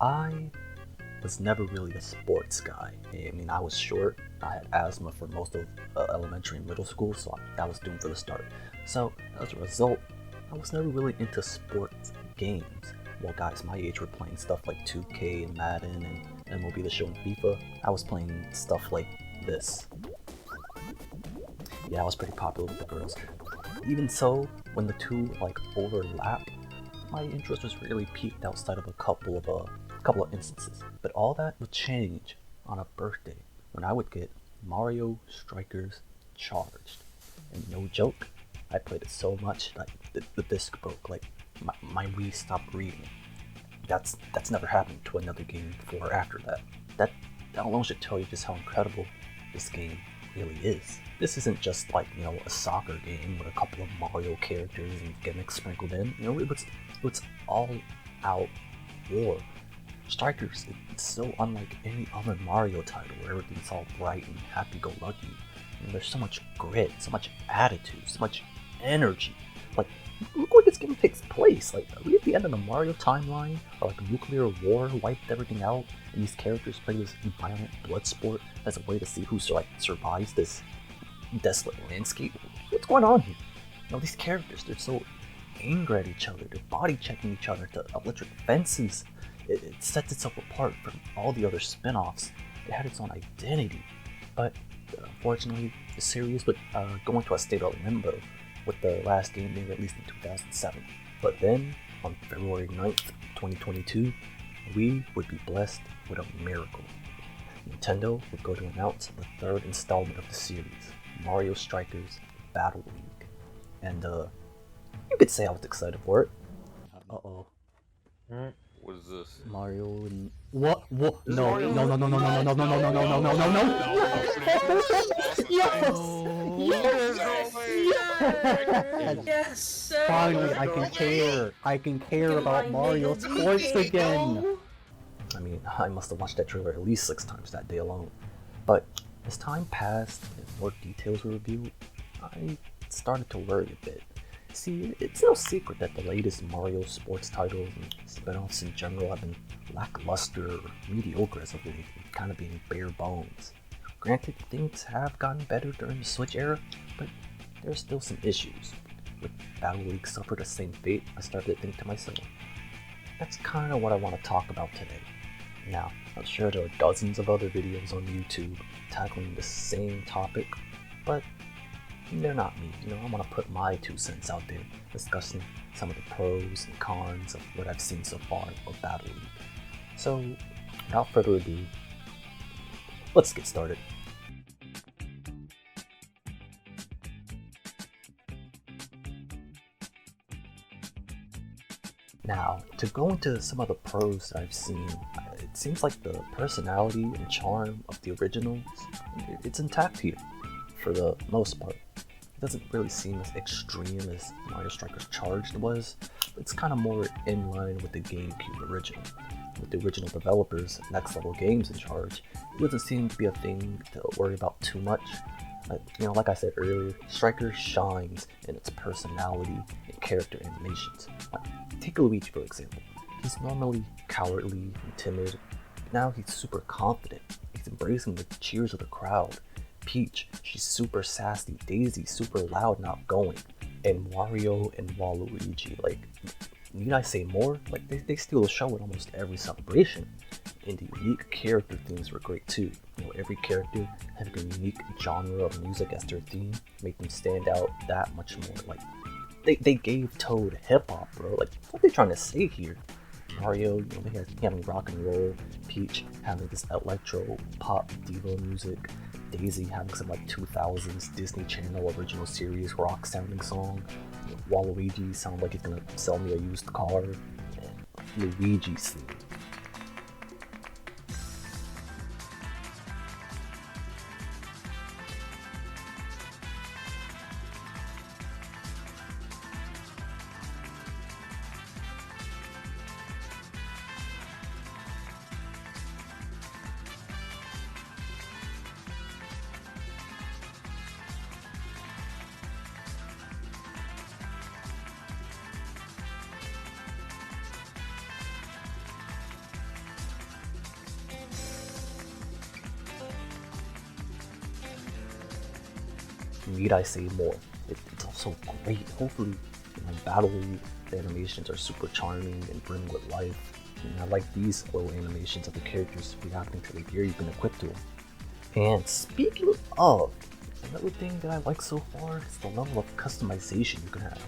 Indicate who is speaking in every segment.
Speaker 1: I was never really a sports guy. I mean, I was short. I had asthma for most of elementary and middle school, so that was doomed for the start. So, as a result, I was never really into sports games. While guys my age were playing stuff like 2K and Madden and MLB The Show and FIFA, I was playing stuff like this. Yeah, I was pretty popular with the girls. Even so, when the two overlap, my interest was really peaked outside of a couple of instances. But all that would change on a birthday when I would get Mario Strikers Charged. And no joke, I played it so much that the disc broke. Like my Wii stopped reading. That's never happened to another game before or after that. That alone should tell you just how incredible this game really is. This isn't just like, a soccer game with a couple of Mario characters and gimmicks sprinkled in. It's all out war. Strikers, it's so unlike any other Mario title where everything's all bright and happy-go-lucky. There's so much grit, so much attitude, so much energy. Like, look where this game takes place. Like, are we at the end of the Mario timeline? Or like a nuclear war wiped everything out, and these characters play this violent blood sport as a way to see who survives this desolate landscape? What's going on here? These characters, they're so angry at each other, they're body checking each other to electric fences. It sets itself apart from all the other spin-offs. It had its own identity. But unfortunately, the series would go into a state of limbo, with the last game being released in 2007. But then, on February 9th, 2022, we would be blessed with a miracle. Nintendo would go to announce the third installment of the series, Mario Strikers Battle League. And you could say I was excited for it. Uh-oh.
Speaker 2: What is this?
Speaker 1: Mario and what? No,
Speaker 2: This is
Speaker 1: no,
Speaker 2: Mario.
Speaker 1: no, no, no, no, no, no, no, no, no, no, no, no, no.
Speaker 3: Yes, sir.
Speaker 1: Finally, I can care. I can care about Mario sports again. I mean, I must have watched that trailer at least 6 times that day alone. But as time passed and more details were revealed, I started to worry a bit. See, it's no secret that the latest Mario sports titles and spin-offs in general have been lackluster or mediocre as of late, kind of being bare bones. Granted, things have gotten better during the Switch era, but there's still some issues. Would Battle League suffer the same fate? I started to think to myself. That's kind of what I want to talk about today. Now, I'm sure there are dozens of other videos on YouTube tackling the same topic, but they're not me. I want to put my 2 cents out there, discussing some of the pros and cons of what I've seen so far of Battle League. So, without further ado, let's get started. Now, to go into some of the pros that I've seen, it seems like the personality and charm of the originals, it's intact here, for the most part. It doesn't really seem as extreme as Mario Strikers Charged was. It's kind of more in line with the GameCube original. With the original developers, Next Level Games in charge, it doesn't seem to be a thing to worry about too much. Like I said earlier, Strikers shines in its personality and character animations. Take Luigi for example. He's normally cowardly and timid, but now he's super confident. He's embracing the cheers of the crowd. Peach, she's super sassy. Daisy, super loud and outgoing. And Mario and Waluigi, need I say more? They steal the show at almost every celebration. And the unique character themes were great too. Every character having a unique genre of music as their theme made them stand out that much more. They gave Toad hip hop, bro. What are they trying to say here? Mario, having rock and roll. Peach having this electro pop diva music. Daisy having some 2000s Disney Channel original series rock sounding song. Waluigi sound like he's gonna sell me a used car. And Luigi's theme. need I say more? It's also great. Hopefully, Battle League, the animations are super charming and brim with life. And I like these little animations of the characters reacting to the gear you've been equipped to. And speaking of, another thing that I like so far is the level of customization you can have.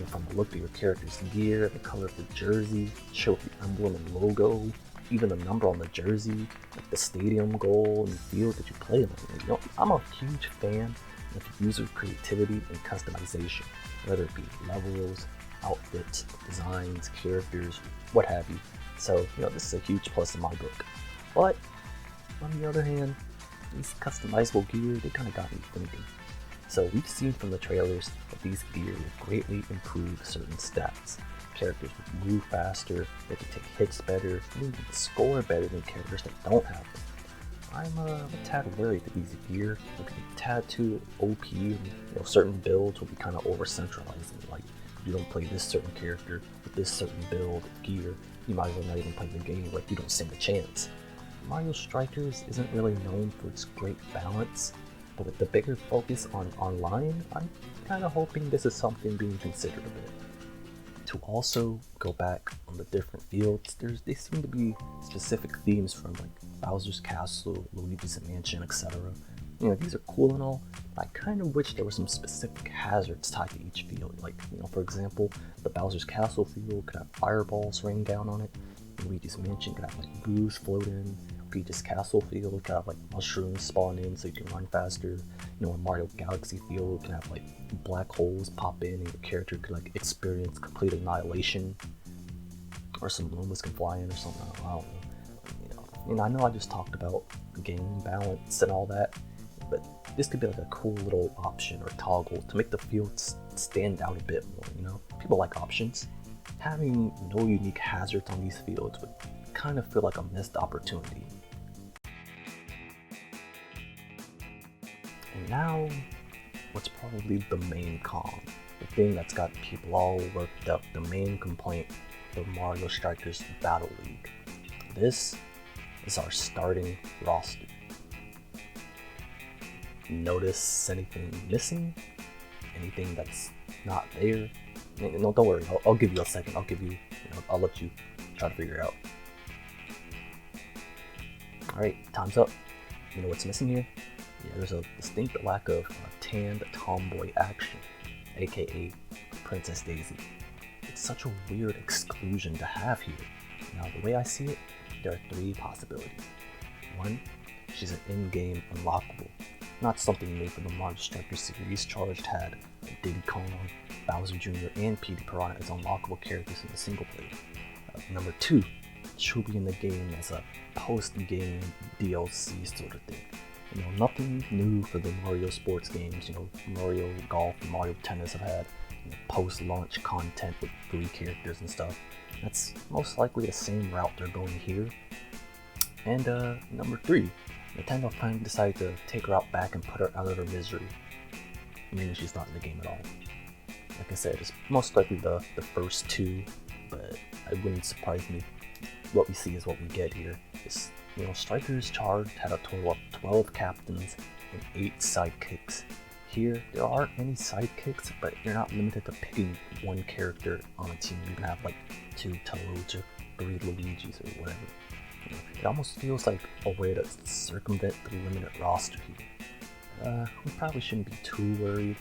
Speaker 1: From the look of your character's gear, the color of the jersey, show the emblem and logo, even the number on the jersey, like the stadium goal and the field that you play in. I'm a huge fan of user creativity and customization, whether it be levels, outfits, designs, characters, what have you. So, this is a huge plus in my book. But, on the other hand, these customizable gear, they kind of got me thinking. So we've seen from the trailers that these gear will greatly improve certain stats. Characters will move faster, they can take hits better, and even score better than characters that don't have them. I'm a tad worried that these gear will be a tad too OP, and certain builds will be kind of over-centralizing. Like, if you don't play this certain character with this certain build gear, you might as well not even play the game, like you don't stand a chance. Mario Strikers isn't really known for its great balance, but with the bigger focus on online, I'm kind of hoping this is something being considered a bit. To also go back on the different fields, they seem to be specific themes from like Bowser's Castle, Luigi's Mansion, etc. These are cool and all, but I kind of wish there were some specific hazards tied to each field. Like, for example, the Bowser's Castle field could have fireballs rain down on it, Luigi's Mansion could have like boos float in, Peach's Castle field could have like mushrooms spawn in so you can run faster. A Mario Galaxy field can have like black holes pop in and your character could like experience complete annihilation. Or some Lumas can fly in or something, I don't know. I know I just talked about game balance and all that, but this could be like a cool little option or toggle to make the fields stand out a bit more, People like options. Having no unique hazards on these fields would kind of feel like a missed opportunity. And now, what's probably the main con, the thing that's got people all worked up, the main complaint of Mario Strikers Battle League. This is our starting roster. Notice anything missing? Anything that's not there? No, don't worry, I'll give you a second, I'll let you try to figure it out. Alright, time's up. You know what's missing here? Yeah, there's a distinct lack of tanned tomboy action, aka Princess Daisy. It's such a weird exclusion to have here. Now, the way I see it, there are three possibilities. One, she's an in-game unlockable, not something made for the Mario Strikers series. Charged had Diddy Kong, Bowser Jr., and Petey Piranha as unlockable characters in the single player. Number two, she'll be in the game as a post-game DLC sort of thing. Nothing new for the Mario sports games. Mario Golf and Mario Tennis have had post-launch content with free characters and stuff. That's most likely the same route they're going here. And number three, Nintendo finally decided to take her out back and put her out of her misery, meaning she's not in the game at all. Like I said, it's most likely the first two, but it wouldn't surprise me. What we see is what we get here. Strikers Charged had a total of 12 captains and 8 sidekicks. Here, there aren't any sidekicks, but you're not limited to picking one character on a team. You can have like 2 Toads or 3 Luigis or whatever. It almost feels like a way to circumvent the limited roster here. We probably shouldn't be too worried.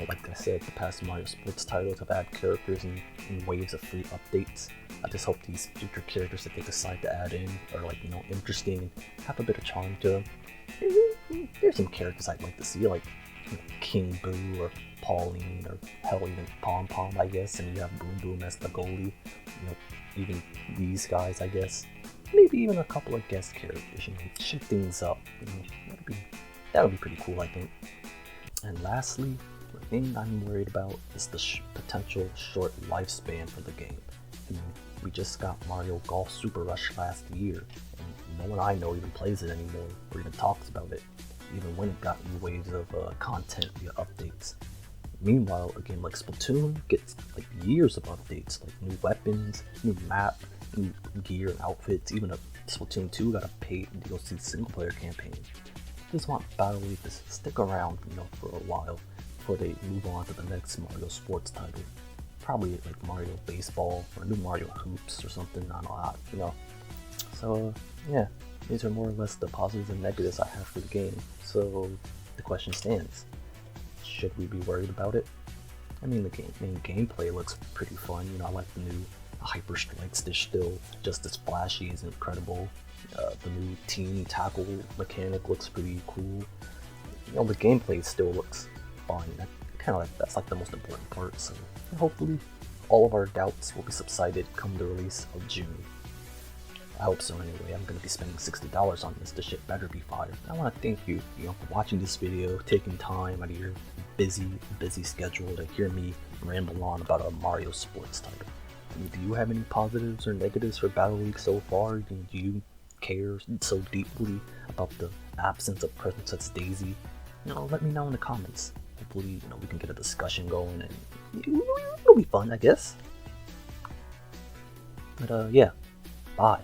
Speaker 1: Like I said, the past Mario Sports titles have had characters in waves of free updates. I just hope these future characters that they decide to add in are interesting and have a bit of charm to them. There's some characters I'd like to see, like King Boo or Pauline, or hell, even Pom Pom, I guess, and you have Boom Boom as the goalie. Even these guys, I guess. Maybe even a couple of guest characters, shake things up. That would be pretty cool, I think. And lastly, the thing I'm worried about is the potential short lifespan for the game. We just got Mario Golf Super Rush last year, and no one I know even plays it anymore or even talks about it, even when it got new waves of content via updates. Meanwhile, a game like Splatoon gets like years of updates, like new weapons, new map, new gear and outfits. Even Splatoon 2 got a paid DLC single player campaign. I just want Battle League to stick around, for a while, before they move on to the next Mario sports title. Probably like Mario Baseball or new Mario Hoops or something. I don't know, you know. So yeah, these are more or less the positives and negatives I have for the game. So the question stands: should we be worried about it? I mean, the main gameplay looks pretty fun. You know, I like the new Hyper Strikes. They're still just as flashy as incredible. The new team tackle mechanic looks pretty cool. You know, the gameplay still looks fun. That's like the most important part. So hopefully, all of our doubts will be subsided come the release of June. I hope so anyway. I'm gonna be spending $60 on this. The shit better be fire. I want to thank you, for watching this video, taking time out of your busy schedule to hear me ramble on about a Mario sports title. I mean, do you have any positives or negatives for Battle League so far? Do you care so deeply about the absence of Princess Daisy? Let me know in the comments. Hopefully, we can get a discussion going, and it'll be fun, I guess. But yeah, bye.